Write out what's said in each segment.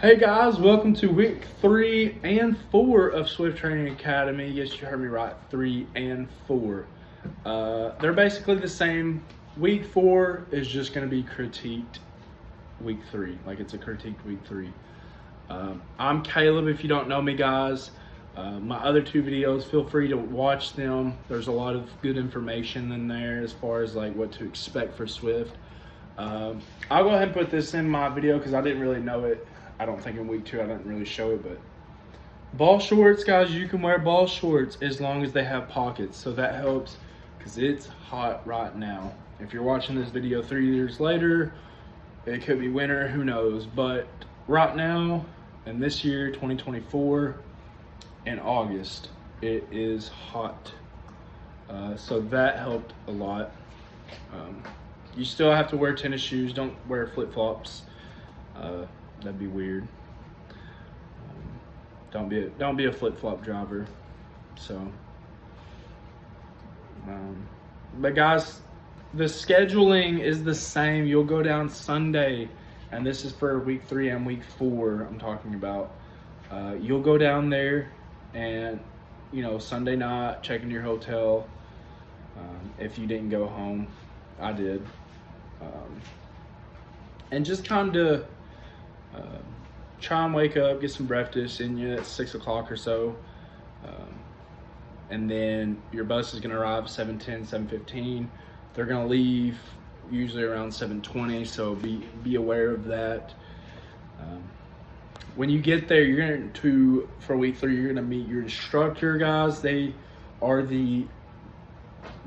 Hey guys, welcome to week 3 and 4 of Swift Training Academy. Yes, you heard me right, 3 and 4. They're basically the same. Week 4 is just going to be critiqued week 3, like it's a critiqued week 3. I'm Caleb, if you don't know me, guys. My other 2 videos, feel free to watch them. There's a lot of good information in there as far as like what to expect for Swift. I'll go ahead and put this in my video because I didn't really know it. I don't think in week 2 I didn't really show it, but ball shorts, guys, you can wear ball shorts as long as they have pockets. So that helps because it's hot right now. If you're watching this video 3 years later, it could be winter, who knows. But right now, and this year, 2024, in August, it is hot. So that helped a lot. You still have to wear tennis shoes. Don't wear flip-flops. That'd be weird. Don't be a flip-flop driver. So, but guys, the scheduling is the same. You'll go down Sunday, and this is for week 3 and week 4. I'm talking about. You'll go down there, and Sunday night, check into your hotel. If you didn't go home, I did, and just kind of. Try and wake up, get some breakfast in you at 6 o'clock or so. And then your bus is going to arrive 7:10, 7:15. They're going to leave usually around 7:20, so be aware of that. When you get there, you're going to, for week 3, you're going to meet your instructor, guys. They are the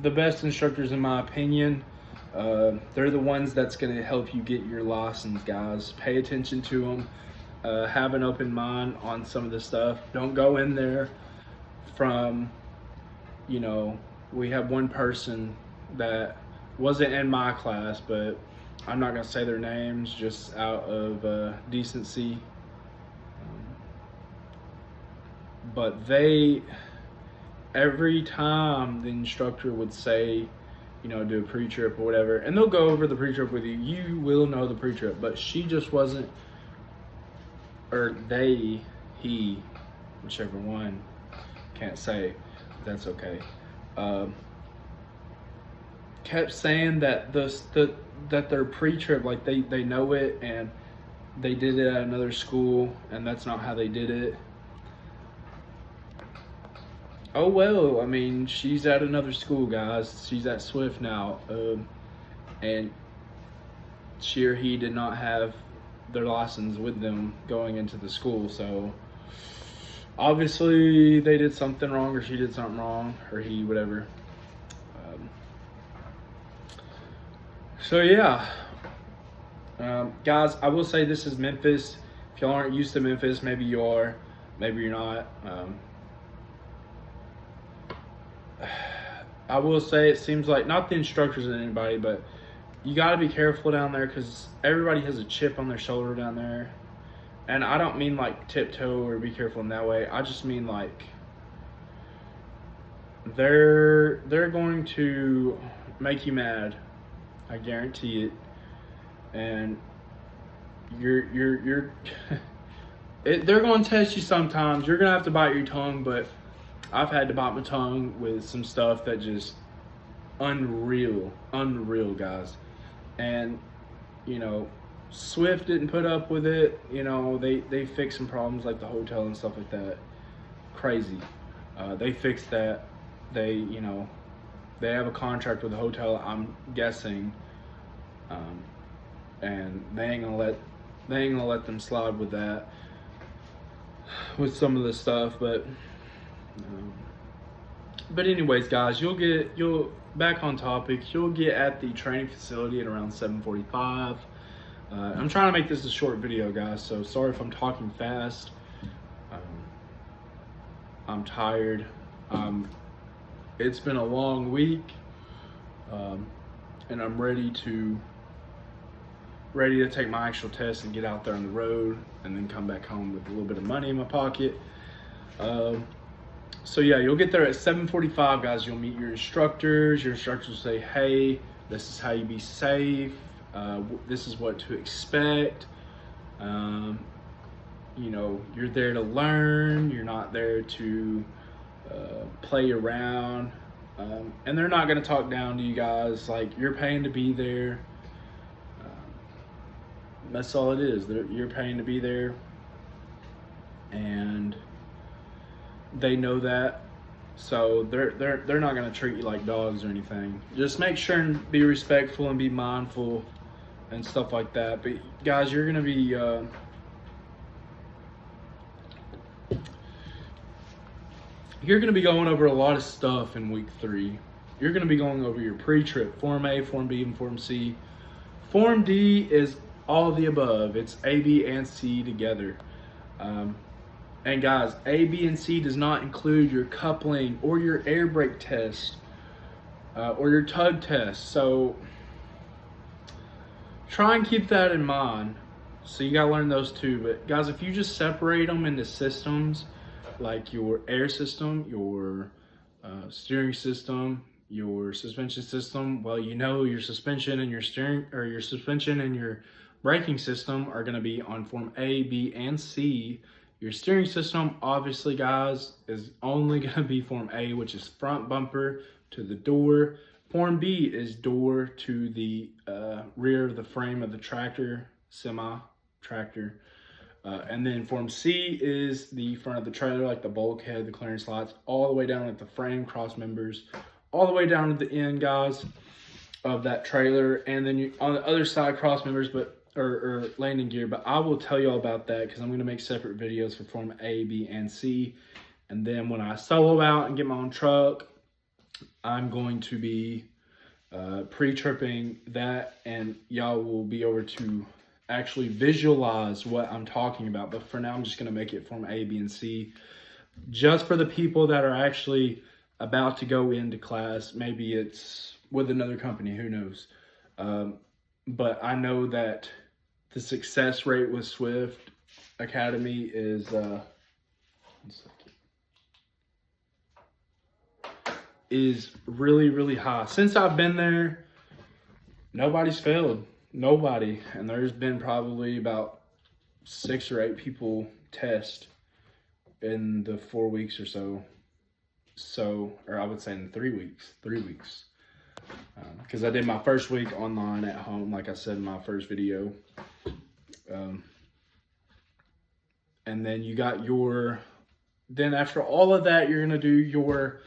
best instructors in my opinion. They're the ones that's going to help you get your license, guys. Pay attention to them. Have an open mind on some of the stuff. Don't go in there from, we have one person that wasn't in my class, but I'm not going to say their names just out of decency. But every time the instructor would say, do a pre-trip or whatever, and they'll go over the pre-trip with you. You will know the pre-trip, but she just wasn't, or he, whichever one, can't say, that's okay. Kept saying that that their pre-trip, like they know it and they did it at another school, and that's not how they did it. Oh, well, I mean, she's at another school, guys. She's at Swift now. And she or he did not have their license with them going into the school. So, obviously, they did something wrong, or she did something wrong, or he, whatever. So, yeah. Guys, I will say this is Memphis. If y'all aren't used to Memphis, maybe you are. Maybe you're not. I will say it seems like, not the instructors and anybody, but you got to be careful down there because everybody has a chip on their shoulder down there. And I don't mean like tiptoe or be careful in that way. I just mean like they're going to make you mad. I guarantee it. And they're going to test you sometimes. You're going to have to bite your tongue, but I've had to bite my tongue with some stuff that just unreal, guys. And, Swift didn't put up with it. They fixed some problems like the hotel and stuff like that. Crazy. They fixed that. They have a contract with the hotel, I'm guessing. And they ain't gonna let them slide with that, with some of the stuff, but anyways, guys, you'll back on topic. You'll get at the training facility at around 7:45. I'm trying to make this a short video, guys, so sorry if I'm talking fast. I'm tired. It's been a long week, and I'm ready to take my actual test and get out there on the road and then come back home with a little bit of money in my pocket. So yeah, you'll get there at 7:45, guys. You'll meet your instructors. Your instructors will say, hey, this is how you be safe. This is what to expect. you know, you're there to learn. You're not there to play around. And they're not going to talk down to you guys. Like, you're paying to be there. That's all it is. You're paying to be there. And they know that. So they're not going to treat you like dogs or anything. Just make sure and be respectful and be mindful and stuff like that. But guys, you're going to be going over a lot of stuff in week 3. You're going to be going over your pre-trip, Form A, Form B, and Form C. Form D is all of the above. It's A, B, and C together. And guys, A, B, and C does not include your coupling or your air brake test or your tug test. So try and keep that in mind. So you gotta learn those two. But guys, if you just separate them into systems, like your air system, your steering system, your suspension system, well, you know your suspension and your steering, or your suspension and your braking system are gonna be on Form A, B, and C. Your steering system, obviously, guys, is only going to be Form A, which is front bumper to the door. Form B is door to the rear of the frame of the tractor, semi-tractor. And then Form C is the front of the trailer, like the bulkhead, the clearance lights, all the way down at the frame, cross members, all the way down to the end, guys, of that trailer. And then on the other side, cross members, or landing gear, but I will tell you all about that because I'm going to make separate videos for Form A, B, and C. And then when I solo out and get my own truck, I'm going to be pre-tripping that, and y'all will be able to actually visualize what I'm talking about. But for now, I'm just going to make it Form A, B, and C, just for the people that are actually about to go into class. Maybe it's with another company, who knows. But I know that the success rate with Swift Academy is really, really high. Since I've been there, nobody's failed. Nobody. And there's been probably about 6 or 8 people test in the 4 weeks or so. Or I would say in 3 weeks. 3 weeks. Because I did my first week online at home, like I said in my first video. And then you got then after all of that, you're going to do your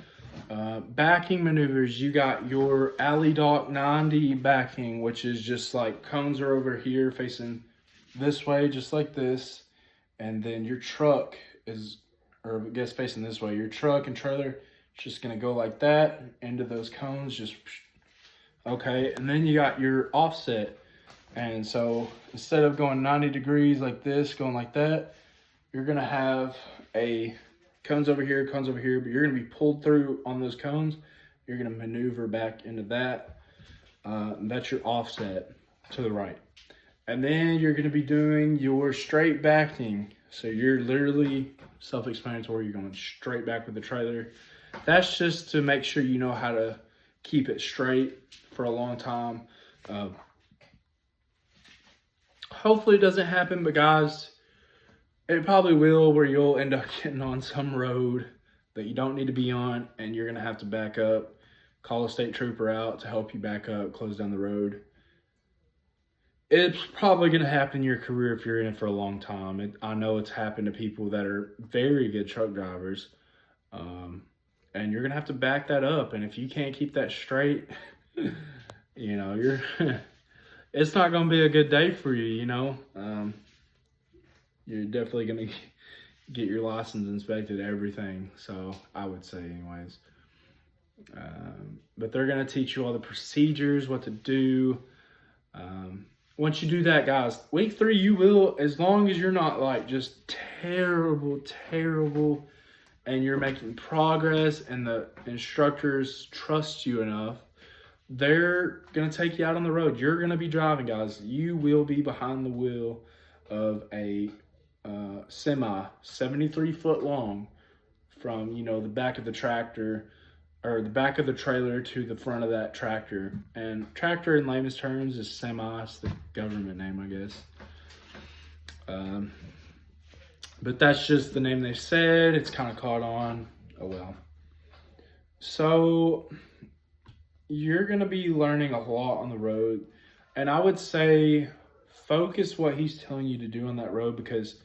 backing maneuvers. You got your alley dock 90 backing, which is just like cones are over here facing this way, just like this. And then your truck or I guess facing this way. Your truck and trailer is just going to go like that into those cones, just okay. And then you got your offset. And so instead of going 90 degrees like this, going like that, you're going to have cones over here, but you're going to be pulled through on those cones. You're going to maneuver back into that. That's your offset to the right. And then you're going to be doing your straight backing. So you're literally self-explanatory. You're going straight back with the trailer. That's just to make sure you know how to keep it straight for a long time. Hopefully it doesn't happen, but guys, it probably will, where you'll end up getting on some road that you don't need to be on, and you're going to have to back up, call a state trooper out to help you back up, close down the road. It's probably going to happen in your career if you're in it for a long time. I know it's happened to people that are very good truck drivers, and you're going to have to back that up. And if you can't keep that straight, you know, it's not going to be a good day for you, you know. You're definitely going to get your license inspected, everything. So I would say anyways. But they're going to teach you all the procedures, what to do. Once you do that, guys, week 3, you will, as long as you're not like just terrible, and you're making progress and the instructors trust you enough, they're going to take you out on the road. You're going to be driving, guys. You will be behind the wheel of a semi 73 foot long from, you know, the back of the tractor or the back of the trailer to the front of that tractor. And tractor in layman's terms is semi. It's the government name, I guess. But that's just the name they said. It's kind of caught on. Oh well. So you're going to be learning a lot on the road. And I would say focus what he's telling you to do on that road, because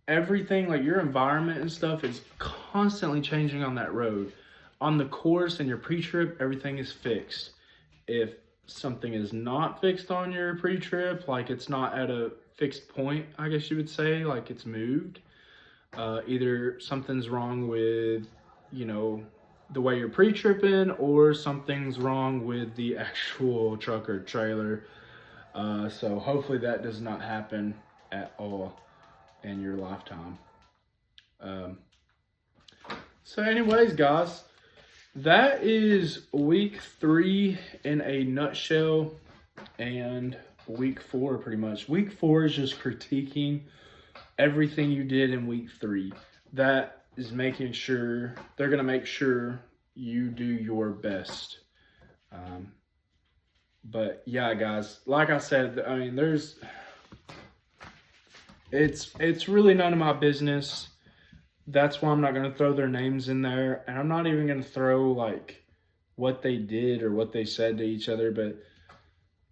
everything, like your environment and stuff, is constantly changing on that road. On the course and your pre-trip, everything is fixed. If something is not fixed on your pre-trip, like it's not at a fixed point, I guess you would say, like it's moved, either something's wrong with, you know, the way you're pre-tripping, or something's wrong with the actual truck or trailer. So hopefully that does not happen at all in your lifetime. So anyways, guys, that is week 3 in a nutshell, and week 4 pretty much. Week 4 is just critiquing everything you did in week 3. That is making sure, they're going to make sure you do your best. But yeah, guys, like I said, I mean, it's really none of my business. That's why I'm not going to throw their names in there. And I'm not even going to throw like what they did or what they said to each other. But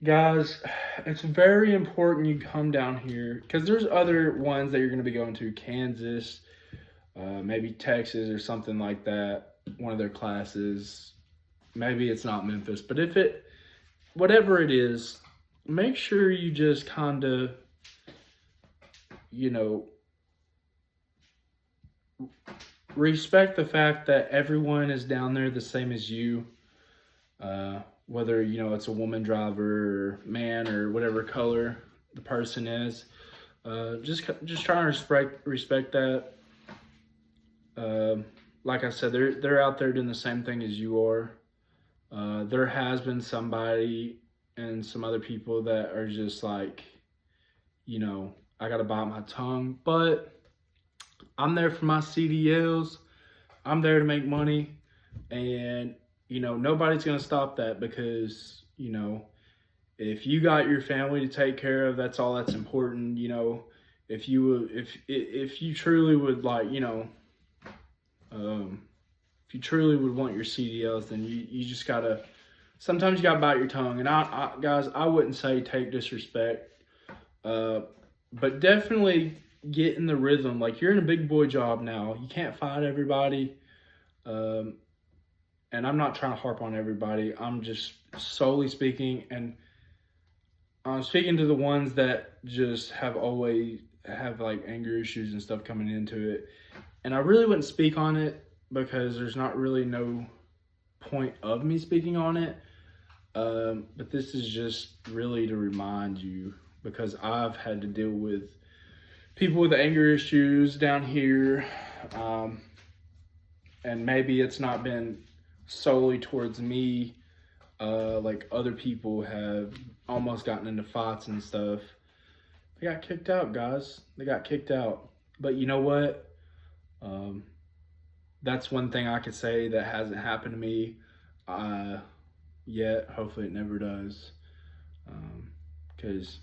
guys, it's very important you come down here, because there's other ones that you're going to be going to, Kansas, maybe Texas or something like that, one of their classes. Maybe it's not Memphis, but whatever it is, make sure you just kind of, you know, respect the fact that everyone is down there the same as you. Whether, you know, it's a woman driver or man or whatever color the person is. Just try and respect that. Like I said, they're out there doing the same thing as you are. There has been somebody and some other people that are just like, you know, I gotta bite my tongue, but I'm there for my CDLs. I'm there to make money, and you know, nobody's gonna stop that, because, you know, if you got your family to take care of, that's all that's important. You know, if you truly would, like, you know, if you truly would want your CDLs, then you just gotta, sometimes you gotta bite your tongue. And guys, I wouldn't say take disrespect, but definitely get in the rhythm. Like, you're in a big boy job now. You can't fight everybody. And I'm not trying to harp on everybody. I'm just solely speaking, and I'm speaking to the ones that just always have like anger issues and stuff coming into it. And I really wouldn't speak on it, because there's not really no point of me speaking on it. But this is just really to remind you, because I've had to deal with people with anger issues down here. And maybe it's not been solely towards me. Like, other people have almost gotten into fights and stuff. They got kicked out, guys. They got kicked out. But you know what? That's one thing I could say that hasn't happened to me yet. Hopefully it never does. Because,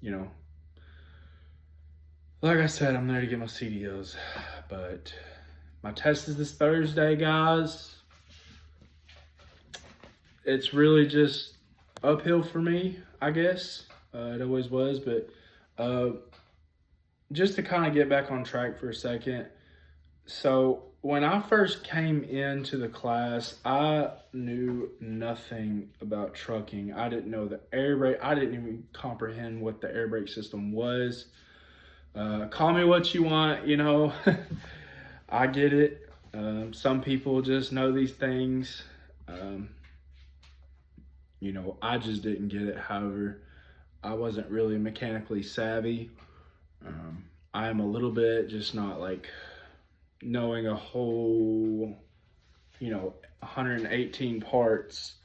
you know, like I said, I'm there to get my CDOs. But my test is this Thursday, guys. It's really just uphill for me, I guess. It always was. But just to kind of get back on track for a second. So when I first came into the class, I knew nothing about trucking. I didn't know the air brake. I didn't even comprehend what the air brake system was. Call me what you want, you know. I get it. Some people just know these things. You know, I just didn't get it. However, I wasn't really mechanically savvy. I am a little bit, just not like knowing a whole, you know, 118 parts.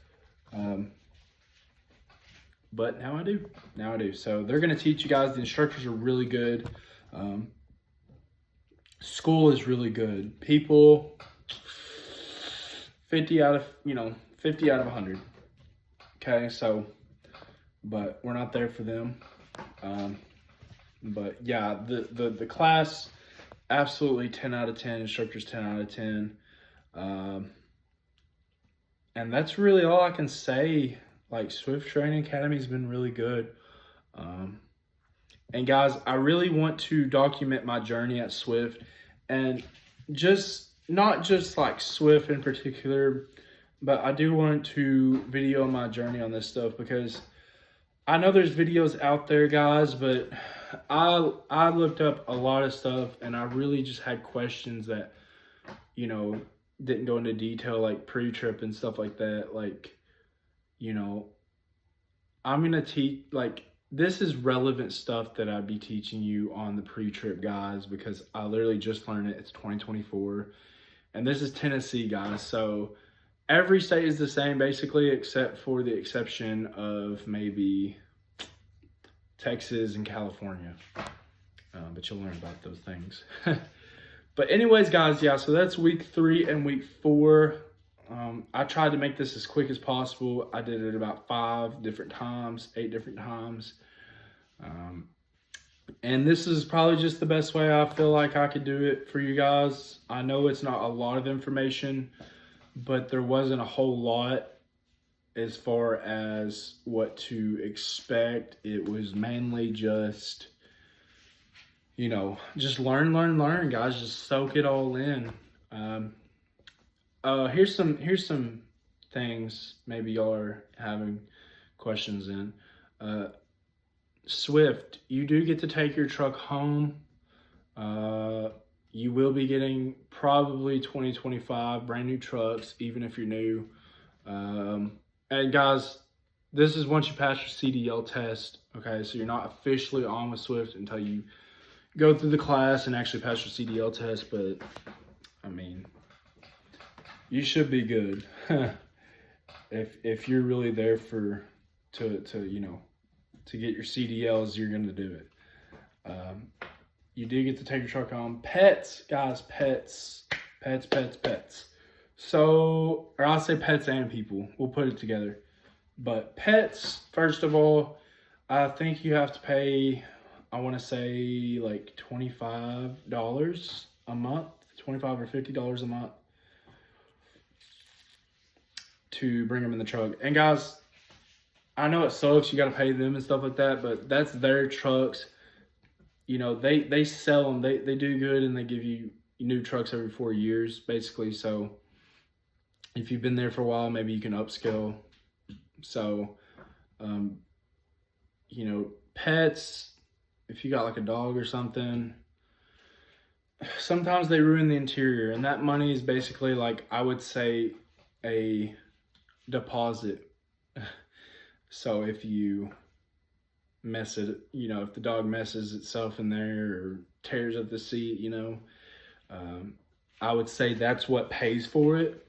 But now I do. So they're going to teach you guys. The instructors are really good. School is really good. People, 50 out of 100. Okay, so, but we're not there for them. But yeah, the class, absolutely 10 out of 10. Instructors 10 out of 10. And that's really all I can say. Like, Swift Training Academy has been really good. And guys, I really want to document my journey at Swift, and just not just like Swift in particular, but I do want to video my journey on this stuff, because I know there's videos out there, guys, but I looked up a lot of stuff, and I really just had questions that, you know, didn't go into detail, like pre-trip and stuff like that. Like, you know, I'm gonna teach, like, this is relevant stuff that I'd be teaching you on the pre-trip, guys, because I literally just learned it. It's 2024, and this is Tennessee, guys. So every state is the same basically, except for the exception of maybe Texas and California. But you'll learn about those things. But anyways, guys, yeah, so that's week 3 and week 4. I tried to make this as quick as possible. I did it about 8 different times. And this is probably just the best way I feel like I could do it for you guys. I know it's not a lot of information, but there wasn't a whole lot as far as what to expect. It was mainly just, you know, just learn, guys. Just soak it all in. Here's some things maybe y'all are having questions in. Swift, you do get to take your truck home. You will be getting probably 2025 brand new trucks, even if you're new. And guys, this is once you pass your CDL test. Okay, so you're not officially on with Swift until you go through the class and actually pass your CDL test. But I mean, you should be good. If you're really there to you know, to get your CDLs, you're gonna do it. You do get to take your truck home. Pets, guys, pets. So, or I'll say pets and people. We'll put it together. But pets, first of all, I think you have to pay, I want to say like $25 a month, $25 or $50 a month to bring them in the truck. And guys, I know it sucks, you got to pay them and stuff like that, but that's their trucks. You know, they sell them, they do good, and they give you new trucks every 4 years, basically. So if you've been there for a while, maybe you can upscale. So, you know, pets, if you got like a dog or something, sometimes they ruin the interior, and that money is basically, like, I would say a deposit. So if you mess it, you know, if the dog messes itself in there or tears up the seat, you know, I would say that's what pays for it.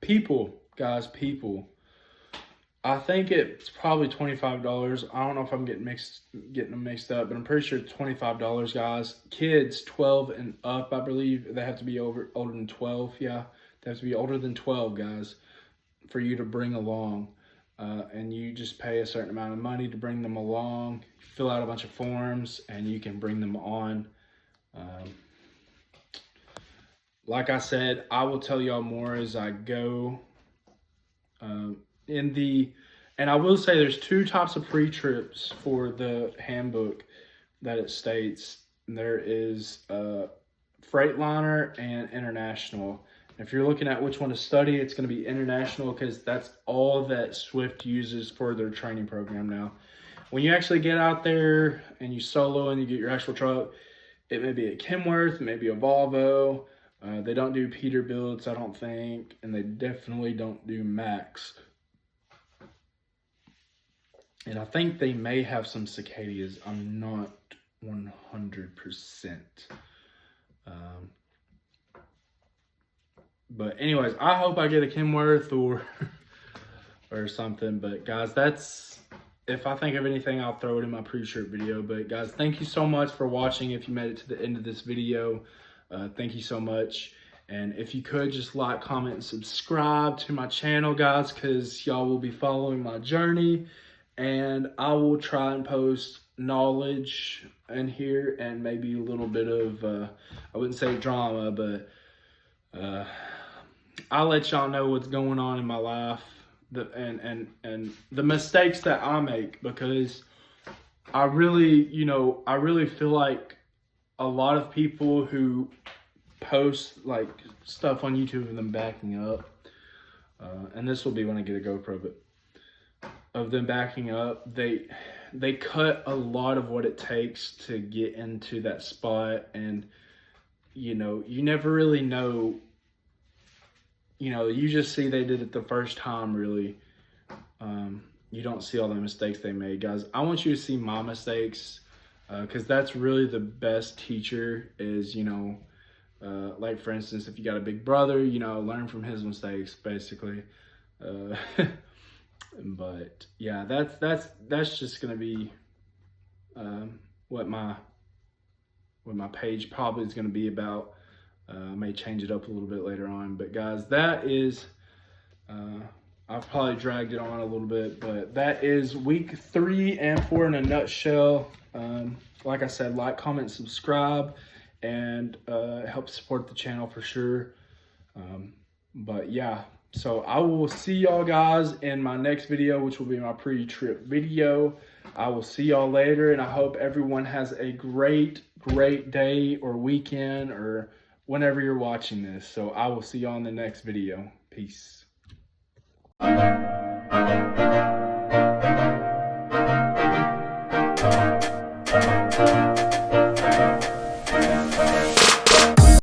People, guys, people. I think it's probably $25. I don't know if I'm getting them mixed up, but I'm pretty sure it's $25, guys. Kids 12 and up, I believe they have to be older than 12. Yeah, they have to be older than 12, guys, for you to bring along. And you just pay a certain amount of money to bring them along. Fill out a bunch of forms, and you can bring them on. Like I said, I will tell y'all more as I go. And I will say there's 2 types of pre-trips for the handbook that it states. There is Freightliner and International. If you're looking at which one to study, it's going to be International, because that's all that Swift uses for their training program now. When you actually get out there and you solo and you get your actual truck, it may be a Kenworth, it may be a Volvo. They don't do Peterbilts, I don't think, and they definitely don't do Max. And I think they may have some Cicadias. I'm not 100%. But anyways, I hope I get a Kenworth or something. But guys, that's, if I think of anything, I'll throw it in my pre-trip video. But guys, thank you so much for watching. If you made it to the end of this video, thank you so much. And if you could just like, comment, and subscribe to my channel, guys, because y'all will be following my journey. and I will try and post knowledge in here and maybe a little bit of, I wouldn't say drama, but I'll let y'all know what's going on in my life and the mistakes that I make, because I really feel like a lot of people who post like stuff on YouTube of them backing up, and this will be when I get a GoPro, but of them backing up, they cut a lot of what it takes to get into that spot, and you never really know. You just see they did it the first time, really. You don't see all the mistakes they made. Guys, I want you to see my mistakes, because that's really the best teacher is, like for instance, if you got a big brother, learn from his mistakes, basically. But yeah, that's just gonna be what my page probably is gonna be about. I may change it up a little bit later on, but guys, that is I've probably dragged it on a little bit, but that is week 3 and 4 in a nutshell. Like I said, like, comment, subscribe, and help support the channel for sure. But yeah, so I will see y'all guys in my next video, which will be my pre-trip video. I will see y'all later, and I hope everyone has a great day or weekend or whenever you're watching this. So I will see y'all in the next video. Peace.